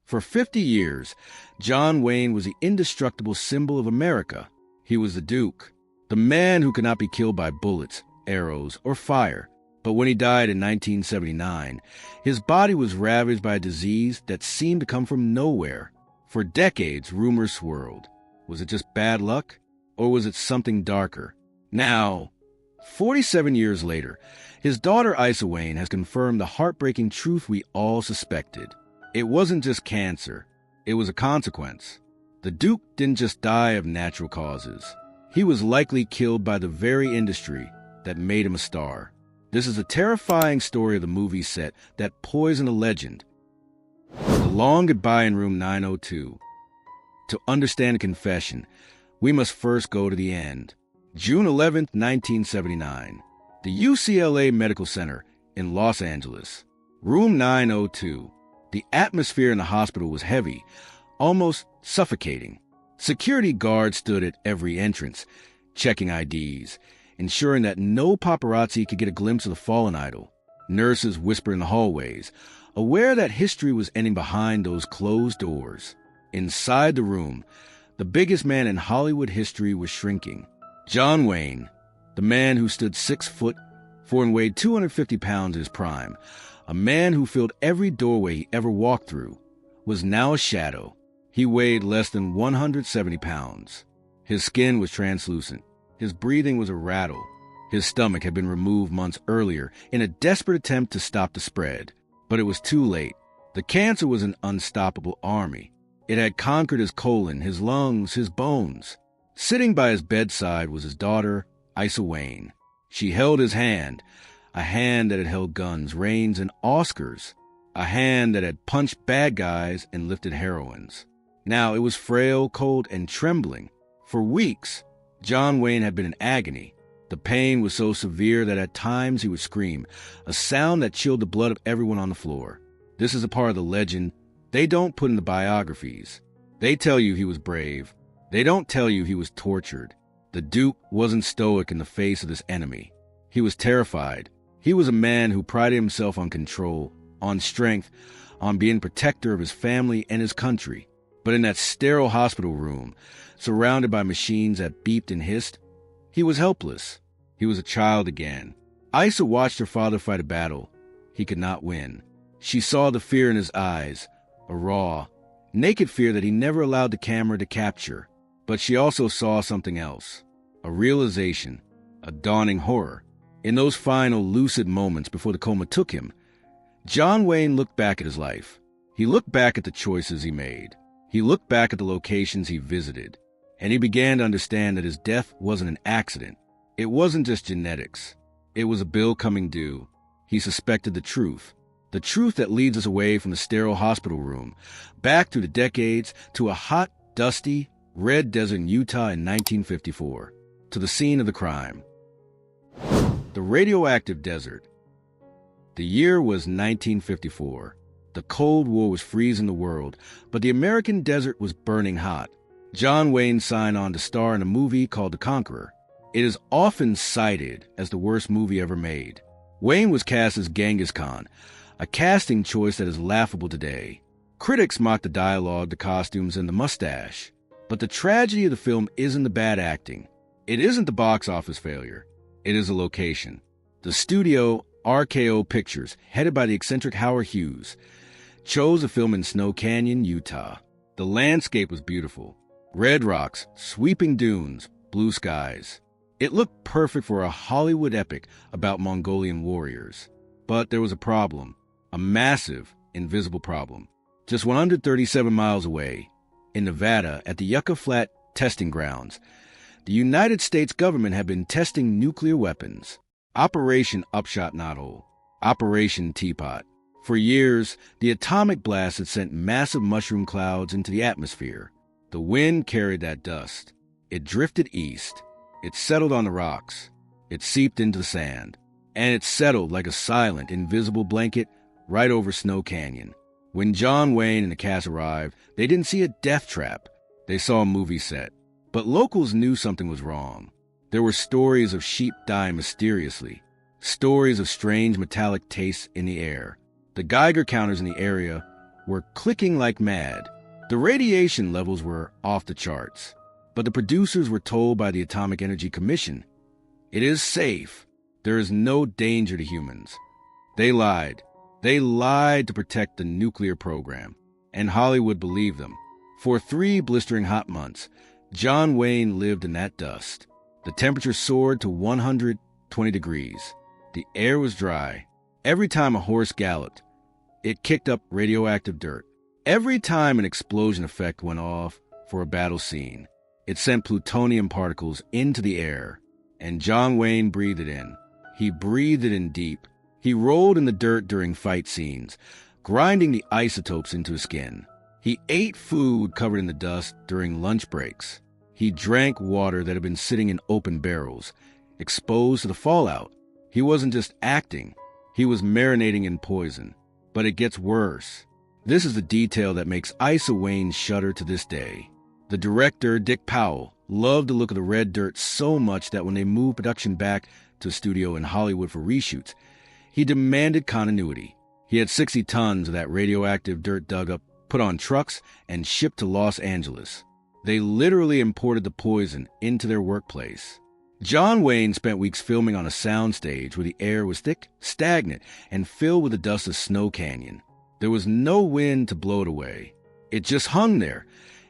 For 50 years, John Wayne was the indestructible symbol of America. He was the Duke, the man who could not be killed by bullets, arrows, or fire. But when he died in 1979, his body was ravaged by a disease that seemed to come from nowhere. For decades, rumors swirled. Was it just bad luck? Or was it something darker? Now, 47 years later, his daughter Aissa Wayne has confirmed the heartbreaking truth we all suspected. It wasn't just cancer. It was a consequence. The Duke didn't just die of natural causes. He was likely killed by the very industry that made him a star. This is a terrifying story of the movie set that poisoned a legend. The long goodbye in room 902. To understand a confession, we must first go to the end. June 11, 1979. The UCLA Medical Center in Los Angeles. Room 902. The atmosphere in the hospital was heavy, almost suffocating. Security guards stood at every entrance, checking IDs, ensuring that no paparazzi could get a glimpse of the fallen idol. Nurses whispered in the hallways, aware that history was ending behind those closed doors. Inside the room, the biggest man in Hollywood history was shrinking. John Wayne, the man who stood 6 foot 4 and weighed 250 pounds in his prime, a man who filled every doorway he ever walked through, was now a shadow. He weighed less than 170 pounds. His skin was translucent. His breathing was a rattle. His stomach had been removed months earlier in a desperate attempt to stop the spread. But it was too late. The cancer was an unstoppable army. It had conquered his colon, his lungs, his bones. Sitting by his bedside was his daughter, Aissa Wayne. She held his hand, a hand that had held guns, reins, and Oscars, a hand that had punched bad guys and lifted heroines. Now it was frail, cold, and trembling. For weeks, John Wayne had been in agony. The pain was so severe that at times he would scream, a sound that chilled the blood of everyone on the floor. This is a part of the legend they don't put in the biographies. They tell you he was brave. They don't tell you he was tortured. The Duke wasn't stoic in the face of this enemy. He was terrified. He was a man who prided himself on control, on strength, on being protector of his family and his country. But in that sterile hospital room, surrounded by machines that beeped and hissed, he was helpless. He was a child again. Aissa watched her father fight a battle he could not win. She saw the fear in his eyes, a raw, naked fear that he never allowed the camera to capture. But she also saw something else, a realization, a dawning horror. In those final lucid moments before the coma took him, John Wayne looked back at his life. He looked back at the choices he made. He looked back at the locations he visited. And he began to understand that his death wasn't an accident. It wasn't just genetics. It was a bill coming due. He suspected the truth that leads us away from the sterile hospital room, back through the decades to a hot, dusty, red desert in Utah in 1954, to the scene of the crime. The radioactive desert. The year was 1954. The Cold War was freezing the world, but the American desert was burning hot. John Wayne signed on to star in a movie called The Conqueror. It is often cited as the worst movie ever made. Wayne was cast as Genghis Khan, a casting choice that is laughable today. Critics mocked the dialogue, the costumes, and the mustache. But the tragedy of the film isn't the bad acting. It isn't the box office failure. It is a location. The studio, RKO Pictures, headed by the eccentric Howard Hughes, chose to film in Snow Canyon, Utah. The landscape was beautiful. Red rocks, sweeping dunes, blue skies. It looked perfect for a Hollywood epic about Mongolian warriors. But there was a problem, a massive, invisible problem. Just 137 miles away, in Nevada, at the Yucca Flat testing grounds, the United States government had been testing nuclear weapons. Operation Upshot Knothole, Operation Teapot. For years, the atomic blast had sent massive mushroom clouds into the atmosphere. The wind carried that dust. It drifted east. It settled on the rocks. It seeped into the sand. And it settled like a silent, invisible blanket right over Snow Canyon. When John Wayne and the cast arrived, they didn't see a death trap. They saw a movie set. But locals knew something was wrong. There were stories of sheep dying mysteriously. Stories of strange metallic tastes in the air. The Geiger counters in the area were clicking like mad. The radiation levels were off the charts, but the producers were told by the Atomic Energy Commission, "It is safe. There is no danger to humans." They lied. They lied to protect the nuclear program, and Hollywood believed them. For 3 blistering hot months, John Wayne lived in that dust. The temperature soared to 120 degrees. The air was dry. Every time a horse galloped, it kicked up radioactive dirt. Every time an explosion effect went off for a battle scene, it sent plutonium particles into the air, and John Wayne breathed it in. He breathed it in deep. He rolled in the dirt during fight scenes, grinding the isotopes into his skin. He ate food covered in the dust during lunch breaks. He drank water that had been sitting in open barrels, exposed to the fallout. He wasn't just acting, he was marinating in poison. But it gets worse. This is the detail that makes Aissa Wayne shudder to this day. The director, Dick Powell, loved the look of the red dirt so much that when they moved production back to a studio in Hollywood for reshoots, he demanded continuity. He had 60 tons of that radioactive dirt dug up, put on trucks, and shipped to Los Angeles. They literally imported the poison into their workplace. John Wayne spent weeks filming on a soundstage where the air was thick, stagnant, and filled with the dust of Snow Canyon. There was no wind to blow it away. It just hung there,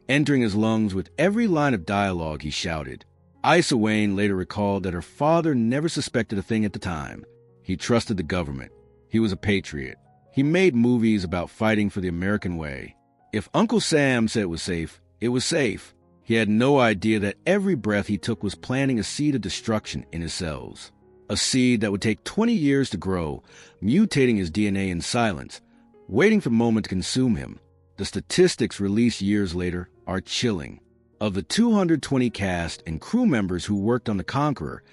entering his lungs with every line of dialogue he shouted. Aissa Wayne later recalled that her father never suspected a thing at the time. He trusted the government. He was a patriot. He made movies about fighting for the American way. If Uncle Sam said it was safe, it was safe. He had no idea that every breath he took was planting a seed of destruction in his cells. A seed that would take 20 years to grow, mutating his DNA in silence, waiting for the moment to consume him. The statistics released years later are chilling. Of the 220 cast and crew members who worked on the Conqueror,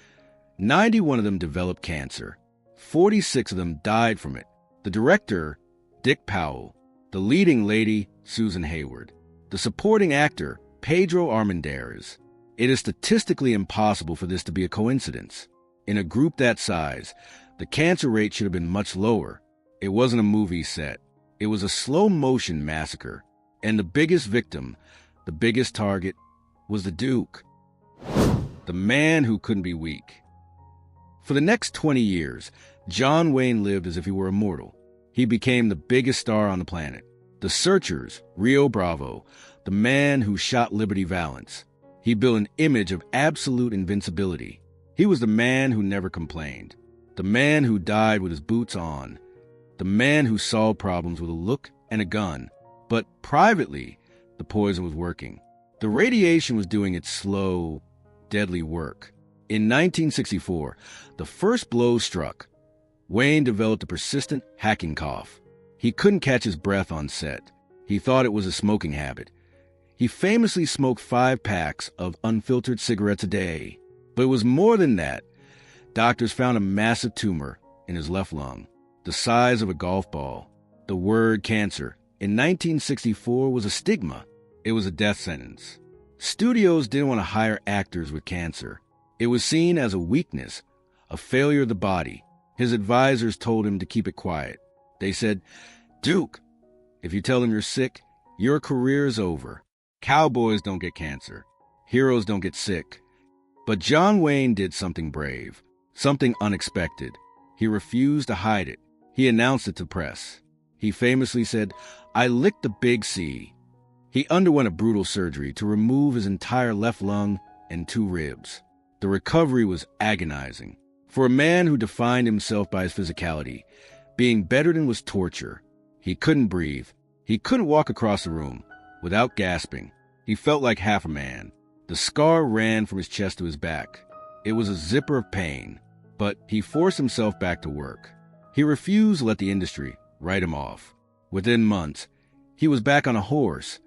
91 of them developed cancer. 46 of them died from it. The director, Dick Powell. The leading lady, Susan Hayward. The supporting actor, Pedro Armendariz. It is statistically impossible for this to be a coincidence. In a group that size, the cancer rate should have been much lower. It wasn't a movie set. It was a slow-motion massacre. And the biggest victim, the biggest target, was the Duke. The man who couldn't be weak. For the next 20 years, John Wayne lived as if he were immortal. He became the biggest star on the planet. The Searchers, Rio Bravo, the man who shot Liberty Valance. He built an image of absolute invincibility. He was the man who never complained. The man who died with his boots on. The man who solved problems with a look and a gun. But privately, the poison was working. The radiation was doing its slow, deadly work. In 1964, the first blow struck. Wayne developed a persistent hacking cough. He couldn't catch his breath on set. He thought it was a smoking habit. He famously smoked 5 packs of unfiltered cigarettes a day. But it was more than that. Doctors found a massive tumor in his left lung, the size of a golf ball. The word cancer in 1964 was a stigma. It was a death sentence. Studios didn't want to hire actors with cancer. It was seen as a weakness, a failure of the body. His advisors told him to keep it quiet. They said, "Duke, if you tell them you're sick, your career is over. Cowboys don't get cancer. Heroes don't get sick." But John Wayne did something brave, something unexpected. He refused to hide it. He announced it to press. He famously said, "I licked the big C." He underwent a brutal surgery to remove his entire left lung and 2 ribs. The recovery was agonizing. For a man who defined himself by his physicality, being bedridden was torture. He couldn't breathe. He couldn't walk across the room without gasping. He felt like half a man. The scar ran from his chest to his back. It was a zipper of pain, but he forced himself back to work. He refused to let the industry write him off. Within months, he was back on a horse,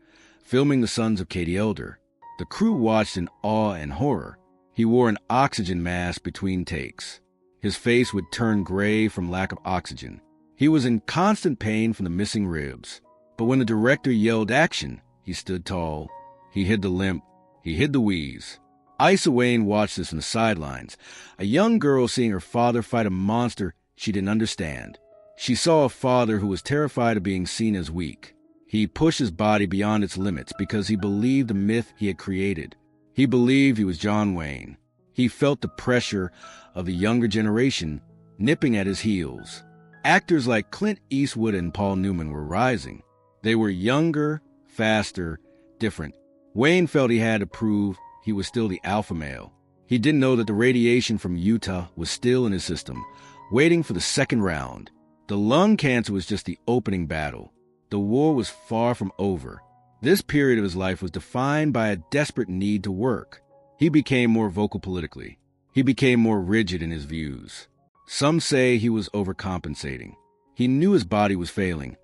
filming The Sons of Katie Elder. The crew watched in awe and horror. He wore an oxygen mask between takes. His face would turn gray from lack of oxygen. He was in constant pain from the missing ribs. But when the director yelled action, he stood tall. He hid the limp. He hid the wheeze. Aissa Wayne watched this from the sidelines, a young girl seeing her father fight a monster she didn't understand. She saw a father who was terrified of being seen as weak. He pushed his body beyond its limits because he believed the myth he had created. He believed he was John Wayne. He felt the pressure of the younger generation nipping at his heels. Actors like Clint Eastwood and Paul Newman were rising. They were younger, faster, different. Wayne felt he had to prove he was still the alpha male. He didn't know that the radiation from Utah was still in his system, waiting for the second round. The lung cancer was just the opening battle. The war was far from over. This period of his life was defined by a desperate need to work. He became more vocal politically. He became more rigid in his views. Some say he was overcompensating. He knew his body was failing,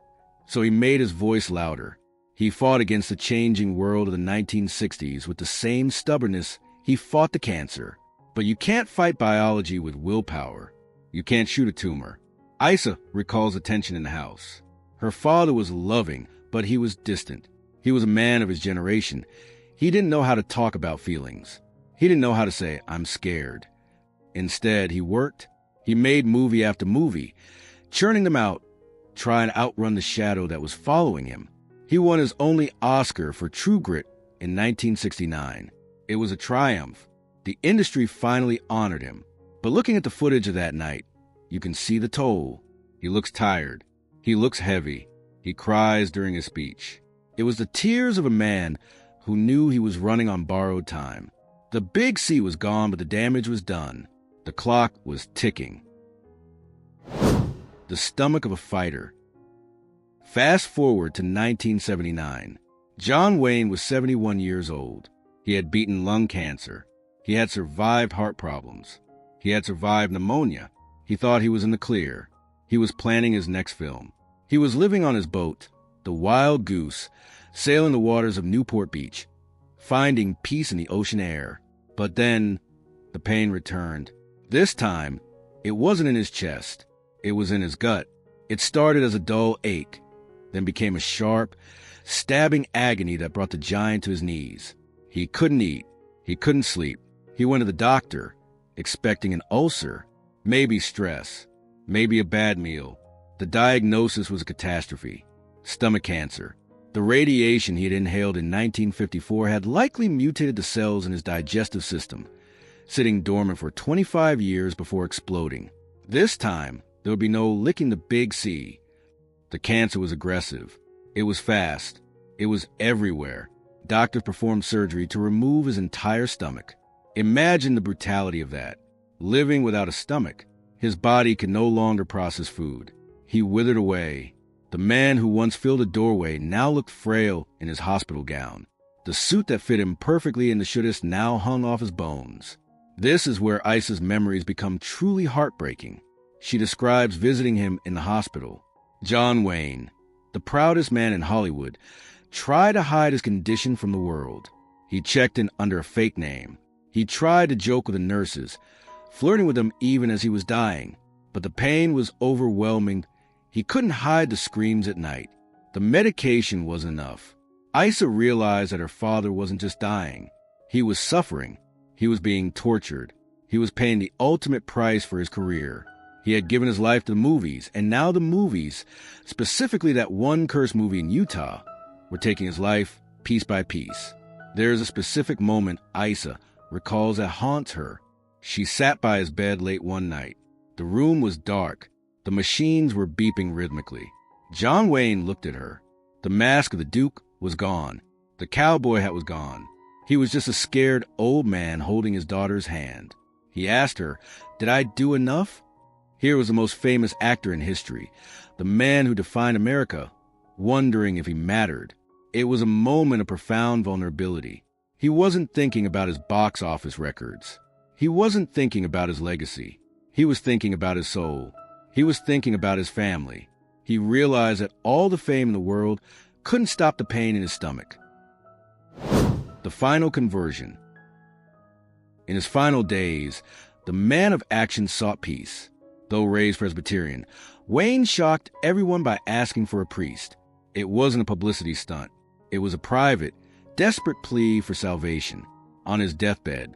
so he made his voice louder. He fought against the changing world of the 1960s with the same stubbornness he fought the cancer. But you can't fight biology with willpower. You can't shoot a tumor. Aissa recalls the tension in the house. Her father was loving, but he was distant. He was a man of his generation. He didn't know how to talk about feelings. He didn't know how to say, "I'm scared." Instead, he worked. He made movie after movie, churning them out, trying to outrun the shadow that was following him. He won his only Oscar for True Grit in 1969. It was a triumph. The industry finally honored him. But looking at the footage of that night, you can see the toll. He looks tired. He looks heavy. He cries during his speech. It was the tears of a man who knew he was running on borrowed time. The big C was gone, but the damage was done. The clock was ticking. The stomach of a fighter. Fast forward to 1979. John Wayne was 71 years old. He had beaten lung cancer. He had survived heart problems. He had survived pneumonia. He thought he was in the clear. He was planning his next film. He was living on his boat, the Wild Goose, sailing the waters of Newport Beach, finding peace in the ocean air. But then, the pain returned. This time, it wasn't in his chest. It was in his gut. It started as a dull ache, then became a sharp, stabbing agony that brought the giant to his knees. He couldn't eat. He couldn't sleep. He went to the doctor, expecting an ulcer, maybe stress, maybe a bad meal. The diagnosis was a catastrophe. Stomach cancer. The radiation he had inhaled in 1954 had likely mutated the cells in his digestive system, sitting dormant for 25 years before exploding. This time, there would be no licking the big C. The cancer was aggressive. It was fast. It was everywhere. Doctors performed surgery to remove his entire stomach. Imagine the brutality of that. Living without a stomach. His body could no longer process food. He withered away. The man who once filled a doorway now looked frail in his hospital gown. The suit that fit him perfectly in the shouldas now hung off his bones. This is where Aissa's memories become truly heartbreaking. She describes visiting him in the hospital. John Wayne, the proudest man in Hollywood, tried to hide his condition from the world. He checked in under a fake name. He tried to joke with the nurses, flirting with them even as he was dying. But the pain was overwhelming. He couldn't hide the screams at night. The medication wasn't enough. Aissa realized that her father wasn't just dying. He was suffering. He was being tortured. He was paying the ultimate price for his career. He had given his life to the movies, and now the movies, specifically that one cursed movie in Utah, were taking his life piece by piece. There is a specific moment Aissa recalls that haunts her. She sat by his bed late one night. The room was dark. The machines were beeping rhythmically. John Wayne looked at her. The mask of the Duke was gone. The cowboy hat was gone. He was just a scared old man holding his daughter's hand. He asked her, "Did I do enough?" Here was the most famous actor in history, the man who defined America, wondering if he mattered. It was a moment of profound vulnerability. He wasn't thinking about his box office records. He wasn't thinking about his legacy. He was thinking about his soul. He was thinking about his family. He realized that all the fame in the world couldn't stop the pain in his stomach. The final conversion. In his final days, the man of action sought peace. Though raised Presbyterian, Wayne shocked everyone by asking for a priest. It wasn't a publicity stunt. It was a private, desperate plea for salvation. On his deathbed,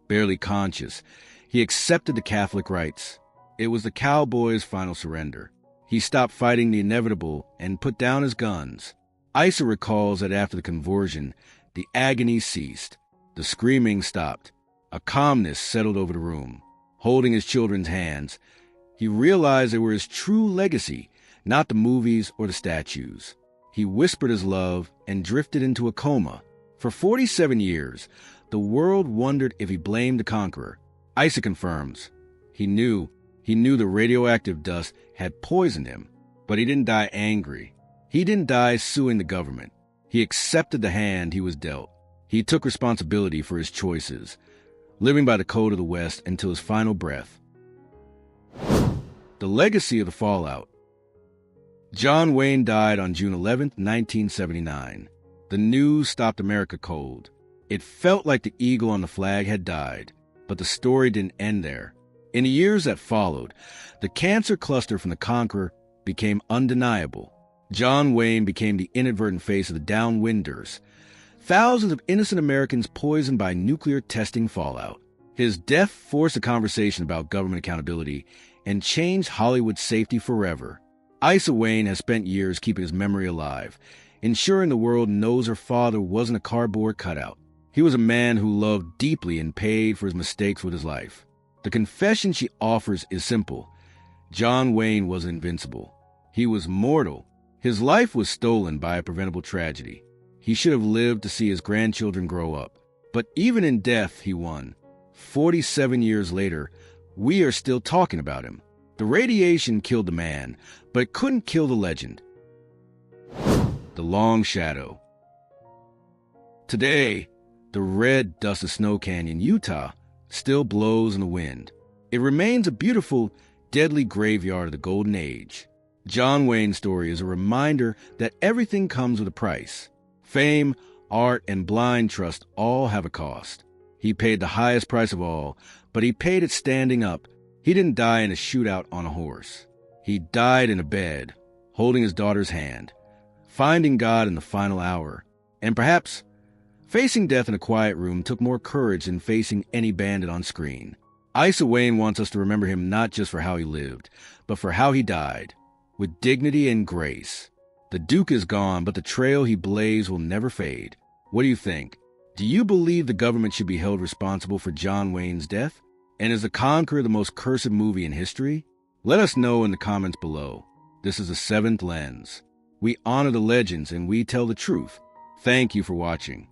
barely conscious, he accepted the Catholic rites. It was the cowboy's final surrender. He stopped fighting the inevitable and put down his guns. Aissa recalls that after the conversion, the agony ceased. The screaming stopped. A calmness settled over the room. Holding his children's hands, he realized they were his true legacy, not the movies or the statues. He whispered his love and drifted into a coma. For 47 years, the world wondered if he blamed the Conqueror. Aissa confirms. He knew the radioactive dust had poisoned him, but he didn't die angry. He didn't die suing the government. He accepted the hand he was dealt. He took responsibility for his choices, living by the code of the West until his final breath. The legacy of the fallout. John Wayne died on June 11, 1979. The news stopped America cold. It felt like the eagle on the flag had died, but the story didn't end there. In the years that followed, the cancer cluster from the Conqueror became undeniable. John Wayne became the inadvertent face of the downwinders, thousands of innocent Americans poisoned by nuclear testing fallout. His death forced a conversation about government accountability and changed Hollywood safety forever. Aissa Wayne has spent years keeping his memory alive, ensuring the world knows her father wasn't a cardboard cutout. He was a man who loved deeply and paid for his mistakes with his life. The confession she offers is simple. John Wayne was invincible. He was mortal. His life was stolen by a preventable tragedy. He should have lived to see his grandchildren grow up. But even in death, he won. 47 years later, we are still talking about him. The radiation killed the man, but it couldn't kill the legend. The Long Shadow. Today, the red dust of Snow Canyon, Utah, still blows in the wind. It remains a beautiful, deadly graveyard of the Golden Age. John Wayne's story is a reminder that everything comes with a price. Fame, art, and blind trust all have a cost. He paid the highest price of all, but he paid it standing up. He didn't die in a shootout on a horse. He died in a bed, holding his daughter's hand, finding God in the final hour. And perhaps facing death in a quiet room took more courage than facing any bandit on screen. Aissa Wayne wants us to remember him not just for how he lived, but for how he died, with dignity and grace. The Duke is gone, but the trail he blazed will never fade. What do you think? Do you believe the government should be held responsible for John Wayne's death? And is The Conqueror the most cursed movie in history? Let us know in the comments below. This is The Seventh Lens. We honor the legends and we tell the truth. Thank you for watching.